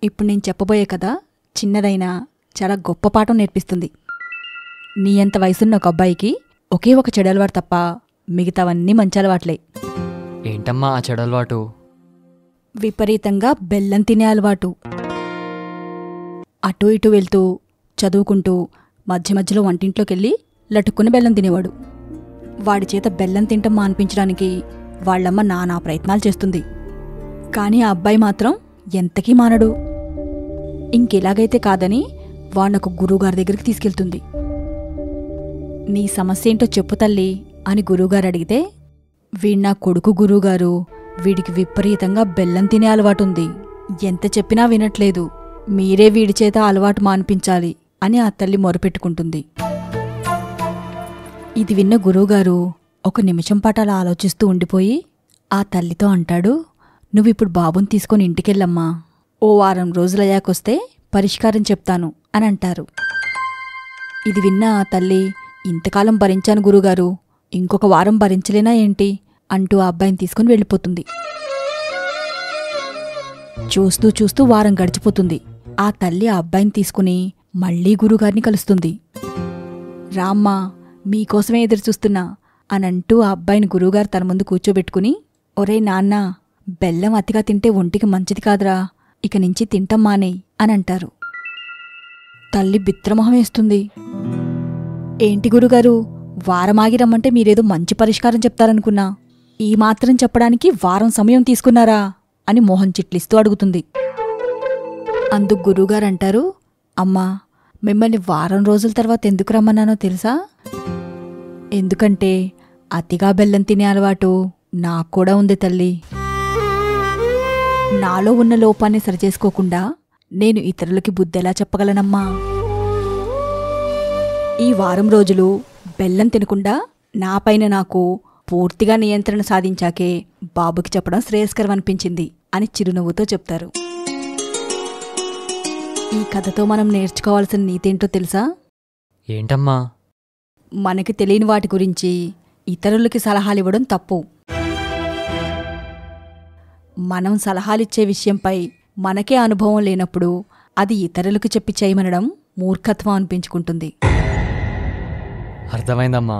ఇప్పుడు నేను చెప్పబోయే కదా చిన్నదైనా చాలా గొప్ప పాఠం నేర్పిస్తుంది. నీ అంత వయసున్న ఒక అబ్బాయికి ఒకే ఒక చెడు అలవాటు తప్ప మిగతావన్నీ మంచి అలవాట్లే. ఏంటమ్మా ఆ చెడు అలవాటు? విపరీతంగా బెల్లం తినే అలవాటు. అటూ ఇటూ వెళ్తూ చదువుకుంటూ మధ్య మధ్యలో వంటింట్లోకెళ్ళి లటుక్కుని బెల్లం తినేవాడు. వాడి చేత బెల్లం తింటం మాన్పించడానికి వాళ్ళమ్మ నానా ప్రయత్నాలు చేస్తుంది. కానీ ఆ అబ్బాయి మాత్రం ఎంతకీ మానడు. ఇంకెలాగైతే కాదని వాణ్ణొక గురువుగారి దగ్గరికి తీసుకెళ్తుంది. నీ సమస్య ఏంటో చెప్పు తల్లి అని గురువుగారు అడిగితే, వీడు నా కొడుకు గురువుగారు, వీడికి విపరీతంగా బెల్లం తినే అలవాటుంది. ఎంత చెప్పినా వినట్లేదు. మీరే వీడి చేత అలవాటు మాన్పించాలి అని ఆ తల్లి మొరపెట్టుకుంటుంది. ఇది విన్న గురువుగారు ఒక నిమిషం పాటు అలా ఆలోచిస్తూ ఉండిపోయి ఆ తల్లితో అంటాడు, నువ్విప్పుడు బాబుని తీసుకొని ఇంటికెళ్ళమ్మా, ఓ వారం రోజులయ్యాకొస్తే పరిష్కారం చెప్తాను అని అంటారు. ఇది విన్న ఆ తల్లి, ఇంతకాలం భరించాను గురుగారు, ఇంకొక వారం భరించలేనా ఏంటి అంటూ ఆ అబ్బాయిని తీసుకుని వెళ్ళిపోతుంది. చూస్తూ చూస్తూ వారం గడిచిపోతుంది. ఆ తల్లి ఆ అబ్బాయిని తీసుకుని మళ్లీ గురుగారిని కలుస్తుంది. రామ్మా, మీకోసమే ఎదురుచూస్తున్నా అనంటూ ఆ అబ్బాయిని గురువుగారు తన ముందు కూర్చోబెట్టుకుని, ఒరే నాన్న, బెల్లం అతిగా తింటే ఒంటికి మంచిది కాదురా, ఇక నుంచి తింటం మానేయ్ అని అంటారు. తల్లి బిత్రమొహం వేస్తుంది. ఏంటి గురుగారు, వారమాగి రమ్మంటే మీరేదో మంచి పరిష్కారం చెప్తారనుకున్నా, ఈ మాత్రం చెప్పడానికి వారం సమయం తీసుకున్నారా అని మొహం చిట్లిస్తూ అడుగుతుంది. అందుకు గురువుగారంటారు, అమ్మా, మిమ్మల్ని వారం రోజుల తర్వాత ఎందుకు రమ్మన్నానో తెలుసా? ఎందుకంటే అతిగా బెల్లం తినే అలవాటు నాకు కూడా ఉంది తల్లి. నాలో ఉన్న లోపాన్ని సరిచేసుకోకుండా నేను ఇతరులకి బుద్ధెలా చెప్పగలనమ్మా? ఈ వారం రోజులు బెల్లం తినకుండా నాపైన నాకు పూర్తిగా నియంత్రణ సాధించాకే బాబుకి చెప్పడం శ్రేయస్కరం అనిపించింది అని చిరునవ్వుతో చెప్తారు. ఈ కథతో మనం నేర్చుకోవాల్సిన నీతేంటో తెలుసా? ఏంటమ్మా? మనకి తెలియని వాటి గురించి ఇతరులకి సలహాలివ్వడం తప్పు. మనం సలహాలిచ్చే విషయంపై మనకే అనుభవం లేనప్పుడు అది ఇతరులకు చెప్పి చేయమనడం మూర్ఖత్వం అనిపించుకుంటుంది. అర్థమైందమ్మా.